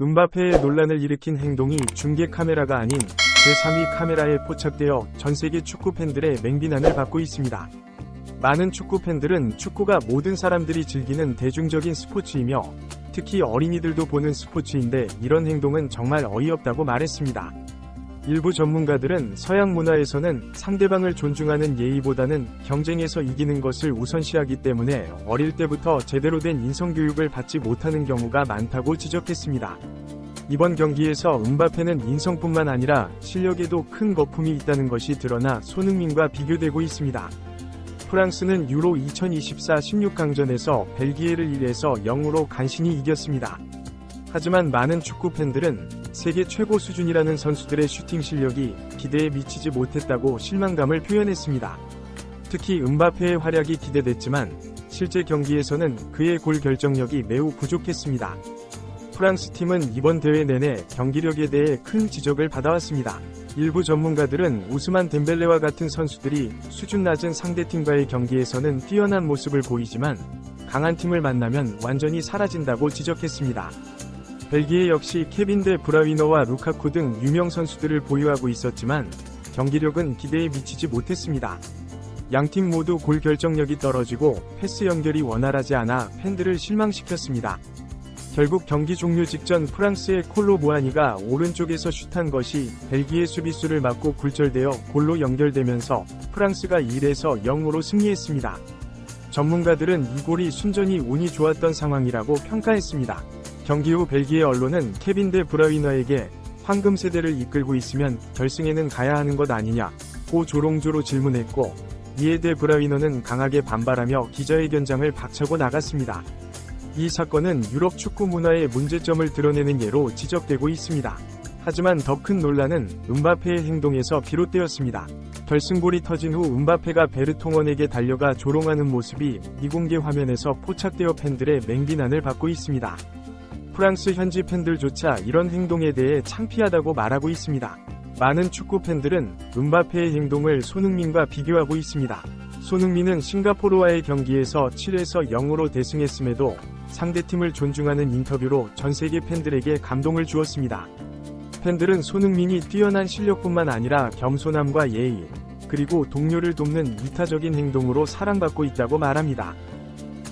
음바페의 논란을 일으킨 행동이 중계 카메라가 아닌 제3위 카메라에 포착되어 전세계 축구 팬들의 맹비난을 받고 있습니다. 많은 축구 팬들은 축구가 모든 사람들이 즐기는 대중적인 스포츠이며 특히 어린이들도 보는 스포츠인데 이런 행동은 정말 어이없다고 말했습니다. 일부 전문가들은 서양 문화에서는 상대방을 존중하는 예의보다는 경쟁에서 이기는 것을 우선시하기 때문에 어릴 때부터 제대로 된 인성교육을 받지 못하는 경우가 많다고 지적했습니다. 이번 경기에서 음바페는 인성뿐만 아니라 실력에도 큰 거품이 있다는 것이 드러나 손흥민과 비교되고 있습니다. 프랑스는 유로 2024 16강전에서 벨기에를 1에서 0으로 간신히 이겼습니다. 하지만 많은 축구 팬들은 세계 최고 수준이라는 선수들의 슈팅 실력이 기대에 미치지 못했다고 실망감을 표현했습니다. 특히 음바페의 활약이 기대됐지만 실제 경기에서는 그의 골 결정력이 매우 부족했습니다. 프랑스 팀은 이번 대회 내내 경기력에 대해 큰 지적을 받아왔습니다. 일부 전문가들은 우스만 덴벨레와 같은 선수들이 수준 낮은 상대팀과의 경기에서는 뛰어난 모습을 보이지만 강한 팀을 만나면 완전히 사라진다고 지적했습니다. 벨기에 역시 케빈 데 브라위너와 루카쿠 등 유명 선수들을 보유하고 있었지만 경기력은 기대에 미치지 못했습니다. 양팀 모두 골 결정력이 떨어지고 패스 연결이 원활하지 않아 팬들을 실망시켰습니다. 결국 경기 종료 직전 프랑스의 콜로 무아니가 오른쪽에서 슛한 것이 벨기에 수비수를 맞고 굴절되어 골로 연결되면서 프랑스가 1에서 0으로 승리했습니다. 전문가들은 이 골이 순전히 운이 좋았던 상황이라고 평가했습니다. 경기 후 벨기에 언론은 케빈 데 브라위너에게 황금 세대를 이끌고 있으면 결승에는 가야 하는 것 아니냐고 조롱조로 질문했고 이에 데 브라위너는 강하게 반발하며 기자회견장을 박차고 나갔습니다. 이 사건은 유럽 축구 문화의 문제점을 드러내는 예로 지적되고 있습니다. 하지만 더 큰 논란은 음바페의 행동에서 비롯되었습니다. 결승골이 터진 후 음바페가 베르통원에게 달려가 조롱하는 모습이 미공개 화면에서 포착되어 팬들의 맹비난을 받고 있습니다. 프랑스 현지 팬들조차 이런 행동에 대해 창피하다고 말하고 있습니다. 많은 축구 팬들은 음바페의 행동을 손흥민과 비교하고 있습니다. 손흥민은 싱가포르와의 경기에서 7에서 0으로 대승했음에도 상대팀을 존중하는 인터뷰로 전세계 팬들에게 감동을 주었습니다. 팬들은 손흥민이 뛰어난 실력뿐만 아니라 겸손함과 예의, 그리고 동료를 돕는 이타적인 행동으로 사랑받고 있다고 말합니다.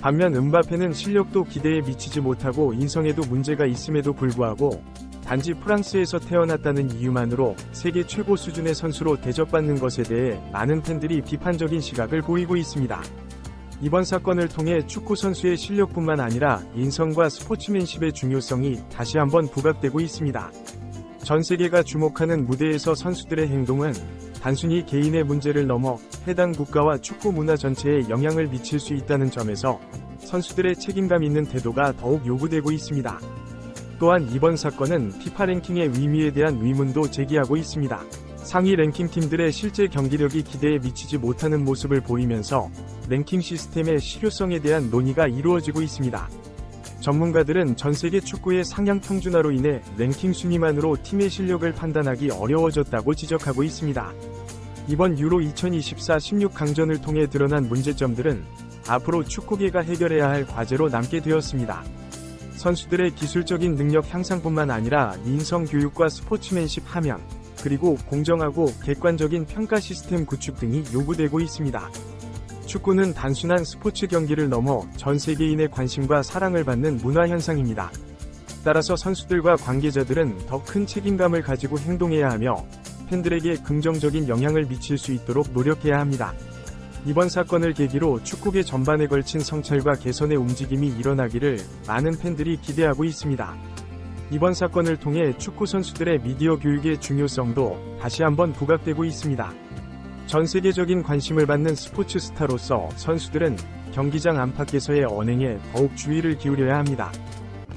반면 음바페는 실력도 기대에 미치지 못하고 인성에도 문제가 있음에도 불구하고 단지 프랑스에서 태어났다는 이유만으로 세계 최고 수준의 선수로 대접받는 것에 대해 많은 팬들이 비판적인 시각을 보이고 있습니다. 이번 사건을 통해 축구 선수의 실력뿐만 아니라 인성과 스포츠맨십의 중요성이 다시 한번 부각되고 있습니다. 전 세계가 주목하는 무대에서 선수들의 행동은 단순히 개인의 문제를 넘어 해당 국가와 축구 문화 전체에 영향을 미칠 수 있다는 점에서 선수들의 책임감 있는 태도가 더욱 요구되고 있습니다. 또한 이번 사건은 피파 랭킹의 의미에 대한 의문도 제기하고 있습니다. 상위 랭킹 팀들의 실제 경기력이 기대에 미치지 못하는 모습을 보이면서 랭킹 시스템의 실효성에 대한 논의가 이루어지고 있습니다. 전문가들은 전세계 축구의 상향 평준화로 인해 랭킹 순위만으로 팀의 실력을 판단하기 어려워졌다고 지적하고 있습니다. 이번 유로 2024 16강전을 통해 드러난 문제점들은 앞으로 축구계가 해결해야 할 과제로 남게 되었습니다. 선수들의 기술적인 능력 향상뿐만 아니라 인성 교육과 스포츠맨십 함양, 그리고 공정하고 객관적인 평가 시스템 구축 등이 요구되고 있습니다. 축구는 단순한 스포츠 경기를 넘어 전 세계인의 관심과 사랑을 받는 문화 현상입니다. 따라서 선수들과 관계자들은 더 큰 책임감을 가지고 행동해야 하며 팬들에게 긍정적인 영향을 미칠 수 있도록 노력해야 합니다. 이번 사건을 계기로 축구계 전반에 걸친 성찰과 개선의 움직임이 일어나기를 많은 팬들이 기대하고 있습니다. 이번 사건을 통해 축구 선수들의 미디어 교육의 중요성도 다시 한번 부각되고 있습니다. 전 세계적인 관심을 받는 스포츠 스타로서 선수들은 경기장 안팎에서의 언행에 더욱 주의를 기울여야 합니다.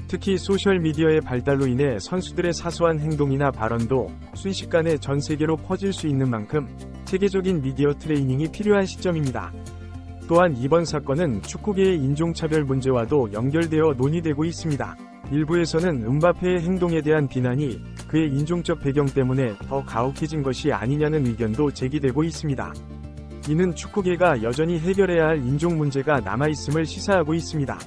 특히 소셜미디어의 발달로 인해 선수들의 사소한 행동이나 발언도 순식간에 전 세계로 퍼질 수 있는 만큼 체계적인 미디어 트레이닝이 필요한 시점입니다. 또한 이번 사건은 축구계의 인종차별 문제와도 연결되어 논의되고 있습니다. 일부에서는 음바페의 행동에 대한 비난이 그의 인종적 배경 때문에 더 가혹해진 것이 아니냐는 의견도 제기되고 있습니다. 이는 축구계가 여전히 해결해야 할 인종 문제가 남아있음을 시사하고 있습니다.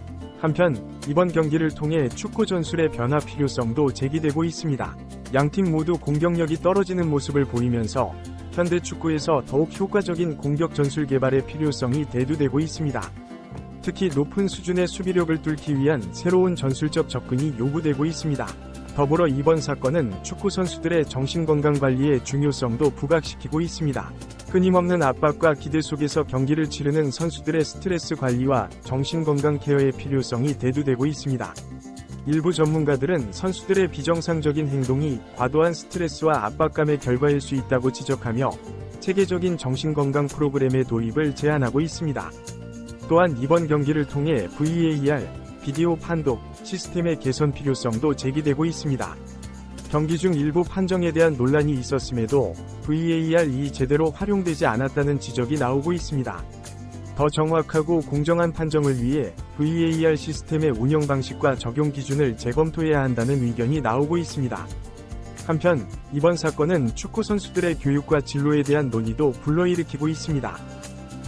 한편 이번 경기를 통해 축구 전술의 변화 필요성도 제기되고 있습니다. 양팀 모두 공격력이 떨어지는 모습을 보이면서 현대 축구에서 더욱 효과적인 공격 전술 개발의 필요성이 대두되고 있습니다. 특히 높은 수준의 수비력을 뚫기 위한 새로운 전술적 접근이 요구되고 있습니다. 더불어 이번 사건은 축구 선수들의 정신건강 관리의 중요성도 부각시키고 있습니다. 끊임없는 압박과 기대 속에서 경기를 치르는 선수들의 스트레스 관리와 정신건강 케어의 필요성이 대두되고 있습니다. 일부 전문가들은 선수들의 비정상적인 행동이 과도한 스트레스와 압박감의 결과일 수 있다고 지적하며 체계적인 정신건강 프로그램의 도입을 제안하고 있습니다. 또한 이번 경기를 통해 VAR, 비디오 판독 시스템의 개선 필요성도 제기되고 있습니다. 경기 중 일부 판정에 대한 논란이 있었음에도 VAR이 제대로 활용되지 않았다는 지적이 나오고 있습니다. 더 정확하고 공정한 판정을 위해 VAR 시스템의 운영 방식과 적용 기준을 재검토해야 한다는 의견이 나오고 있습니다. 한편 이번 사건은 축구 선수들의 교육과 진로에 대한 논의도 불러일으키고 있습니다.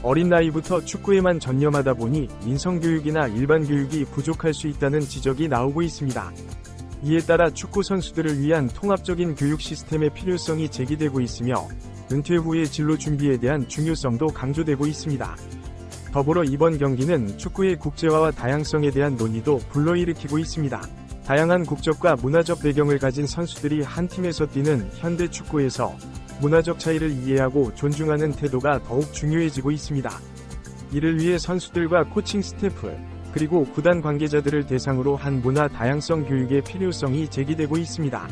어린 나이부터 축구에만 전념하다 보니 인성교육이나 일반 교육이 부족할 수 있다는 지적이 나오고 있습니다. 이에 따라 축구 선수들을 위한 통합적인 교육 시스템의 필요성이 제기되고 있으며 은퇴 후의 진로 준비에 대한 중요성도 강조되고 있습니다. 더불어 이번 경기는 축구의 국제화와 다양성에 대한 논의도 불러일으키고 있습니다. 다양한 국적과 문화적 배경을 가진 선수들이 한 팀에서 뛰는 현대 축구에서 문화적 차이를 이해하고 존중하는 태도가 더욱 중요해지고 있습니다. 이를 위해 선수들과 코칭 스태프, 그리고 구단 관계자들을 대상으로 한 문화 다양성 교육의 필요성이 제기되고 있습니다.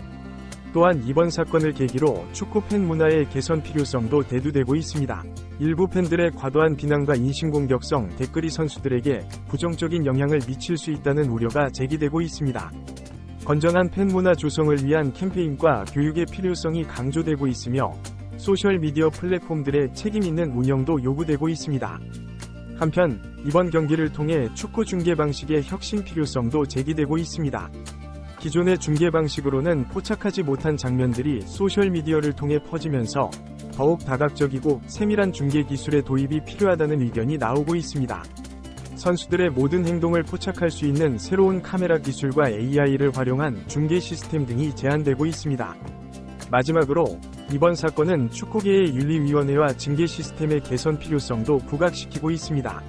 또한 이번 사건을 계기로 축구 팬 문화의 개선 필요성도 대두되고 있습니다. 일부 팬들의 과도한 비난과 인신공격성 댓글이 선수들에게 부정적인 영향을 미칠 수 있다는 우려가 제기되고 있습니다. 건전한 팬 문화 조성을 위한 캠페인과 교육의 필요성이 강조되고 있으며 소셜미디어 플랫폼들의 책임있는 운영도 요구되고 있습니다. 한편 이번 경기를 통해 축구 중계 방식의 혁신 필요성도 제기되고 있습니다. 기존의 중계 방식으로는 포착하지 못한 장면들이 소셜미디어를 통해 퍼지면서 더욱 다각적이고 세밀한 중계 기술의 도입이 필요하다는 의견이 나오고 있습니다. 선수들의 모든 행동을 포착할 수 있는 새로운 카메라 기술과 AI를 활용한 중계 시스템 등이 제안되고 있습니다. 마지막으로 이번 사건은 축구계의 윤리위원회와 징계 시스템의 개선 필요성도 부각시키고 있습니다.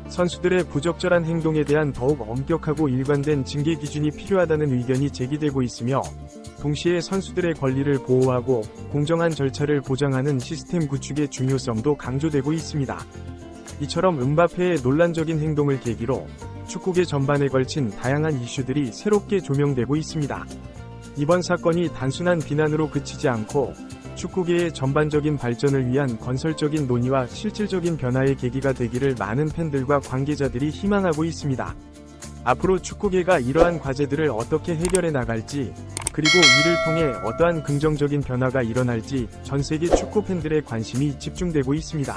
선수들의 부적절한 행동에 대한 더욱 엄격하고 일관된 징계 기준이 필요하다는 의견이 제기되고 있으며 동시에 선수들의 권리를 보호하고 공정한 절차를 보장하는 시스템 구축의 중요성도 강조되고 있습니다. 이처럼 음바페의 논란적인 행동을 계기로 축구계 전반에 걸친 다양한 이슈들이 새롭게 조명되고 있습니다. 이번 사건이 단순한 비난으로 그치지 않고 축구계의 전반적인 발전을 위한 건설적인 논의와 실질적인 변화의 계기가 되기를 많은 팬들과 관계자들이 희망하고 있습니다. 앞으로 축구계가 이러한 과제들을 어떻게 해결해 나갈지, 그리고 이를 통해 어떠한 긍정적인 변화가 일어날지 전 세계 축구 팬들의 관심이 집중되고 있습니다.